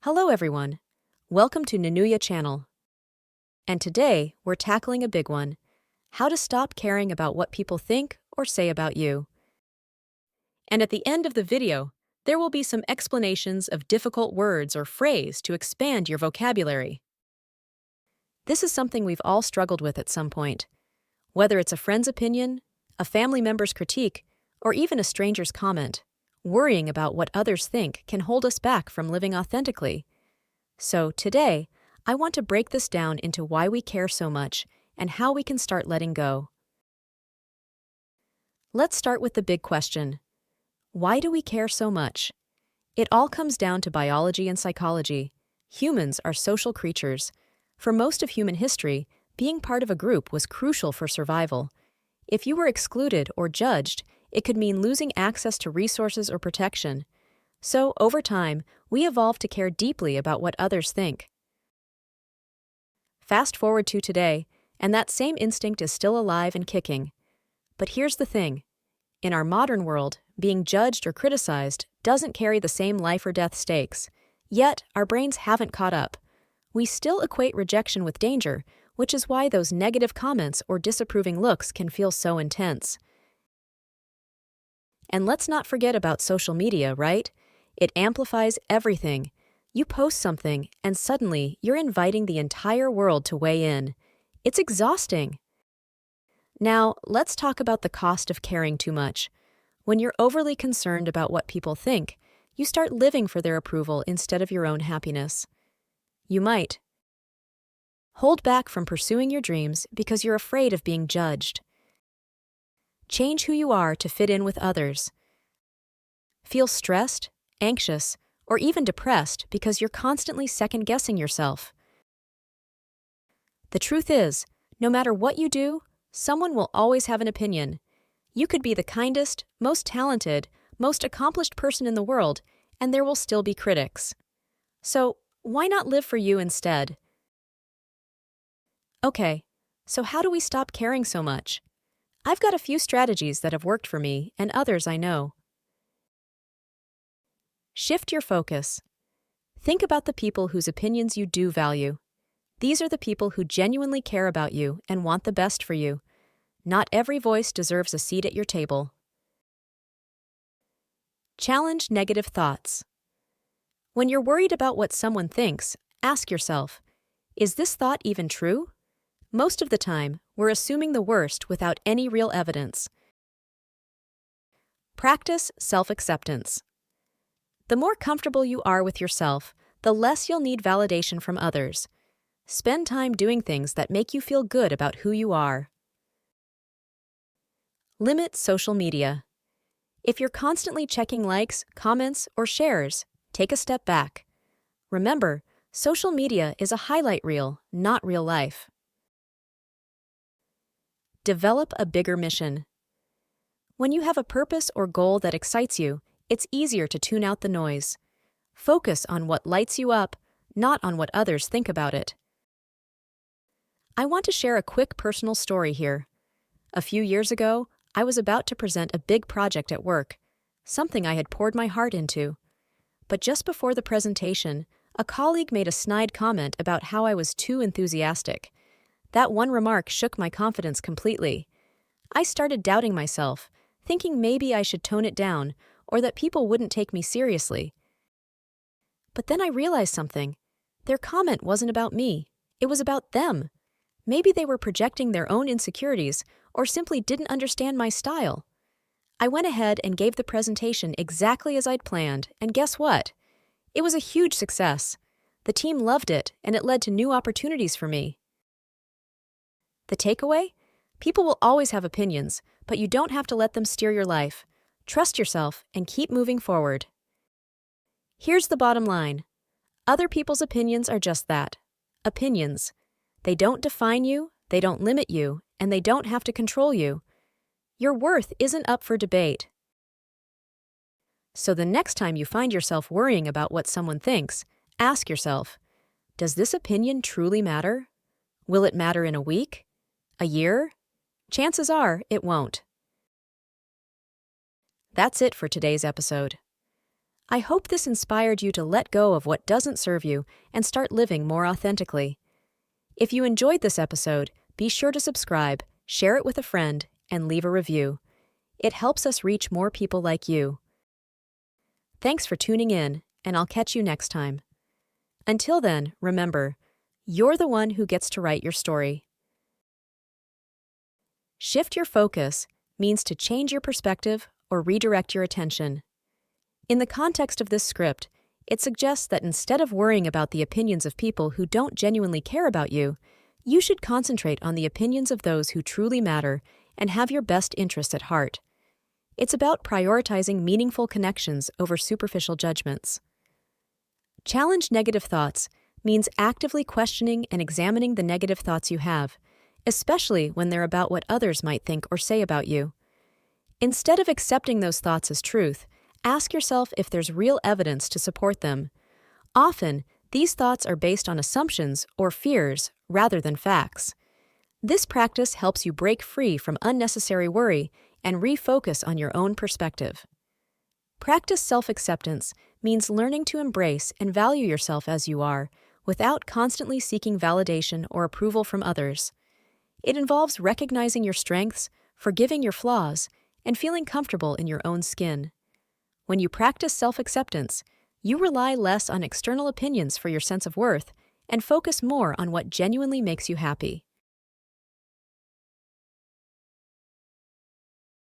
Hello everyone. Welcome to Nanuya channel. And today we're tackling a big one. How to stop caring about what people think or say about you. And at the end of the video, there will be some explanations of difficult words or phrase to expand your vocabulary. This is something we've all struggled with at some point. Whether it's a friend's opinion, a family member's critique, or even a stranger's comment, worrying about what others think can hold us back from living authentically. So today, I want to break this down into why we care so much and how we can start letting go. Let's start with the big question. Why do we care so much? It all comes down to biology and psychology. Humans are social creatures. For most of human history, being part of a group was crucial for survival. If you were excluded or judged, it could mean losing access to resources or protection. So, over time, we evolved to care deeply about what others think. Fast forward to today, and that same instinct is still alive and kicking. But here's the thing. In our modern world, being judged or criticized doesn't carry the same life or death stakes. Yet, our brains haven't caught up. We still equate rejection with danger, which is why those negative comments or disapproving looks can feel so intense. And let's not forget about social media, right? It amplifies everything. You post something, and suddenly you're inviting the entire world to weigh in. It's exhausting. Now, let's talk about the cost of caring too much. When you're overly concerned about what people think, you start living for their approval instead of your own happiness. You might hold back from pursuing your dreams because you're afraid of being judged. Change who you are to fit in with others. Feel stressed, anxious, or even depressed because you're constantly second-guessing yourself. The truth is, no matter what you do, someone will always have an opinion. You could be the kindest, most talented, most accomplished person in the world, and there will still be critics. So, why not live for you instead? Okay, so how do we stop caring so much? I've got a few strategies that have worked for me and others I know. Shift your focus. Think about the people whose opinions you do value. These are the people who genuinely care about you and want the best for you. Not every voice deserves a seat at your table. Challenge negative thoughts. When you're worried about what someone thinks, ask yourself, is this thought even true? Most of the time, we're assuming the worst without any real evidence. Practice self-acceptance. The more comfortable you are with yourself, the less you'll need validation from others. Spend time doing things that make you feel good about who you are. Limit social media. If you're constantly checking likes, comments, or shares, take a step back. Remember, social media is a highlight reel, not real life. Develop a bigger mission. When you have a purpose or goal that excites you, it's easier to tune out the noise. Focus on what lights you up, not on what others think about it. I want to share a quick personal story here. A few years ago, I was about to present a big project at work, something I had poured my heart into. But just before the presentation, a colleague made a snide comment about how I was too enthusiastic. That one remark shook my confidence completely. I started doubting myself, thinking maybe I should tone it down or that people wouldn't take me seriously. But then I realized something. Their comment wasn't about me. It was about them. Maybe they were projecting their own insecurities or simply didn't understand my style. I went ahead and gave the presentation exactly as I'd planned, and guess what? It was a huge success. The team loved it, and it led to new opportunities for me. The takeaway? People will always have opinions, but you don't have to let them steer your life. Trust yourself and keep moving forward. Here's the bottom line. Other people's opinions are just that. Opinions. They don't define you, they don't limit you, and they don't have to control you. Your worth isn't up for debate. So the next time you find yourself worrying about what someone thinks, ask yourself, does this opinion truly matter? Will it matter in a week? A year? Chances are it won't. That's it for today's episode. I hope this inspired you to let go of what doesn't serve you and start living more authentically. If you enjoyed this episode, be sure to subscribe, share it with a friend, and leave a review. It helps us reach more people like you. Thanks for tuning in, and I'll catch you next time. Until then, remember, you're the one who gets to write your story. Shift your focus means to change your perspective or redirect your attention. In the context of this script, it suggests that instead of worrying about the opinions of people who don't genuinely care about you, you should concentrate on the opinions of those who truly matter and have your best interests at heart. It's about prioritizing meaningful connections over superficial judgments. Challenge negative thoughts means actively questioning and examining the negative thoughts you have, especially when they're about what others might think or say about you. Instead of accepting those thoughts as truth, ask yourself if there's real evidence to support them. Often, these thoughts are based on assumptions or fears rather than facts. This practice helps you break free from unnecessary worry and refocus on your own perspective. Practice self-acceptance means learning to embrace and value yourself as you are, without constantly seeking validation or approval from others. It involves recognizing your strengths, forgiving your flaws, and feeling comfortable in your own skin. When you practice self-acceptance, you rely less on external opinions for your sense of worth and focus more on what genuinely makes you happy.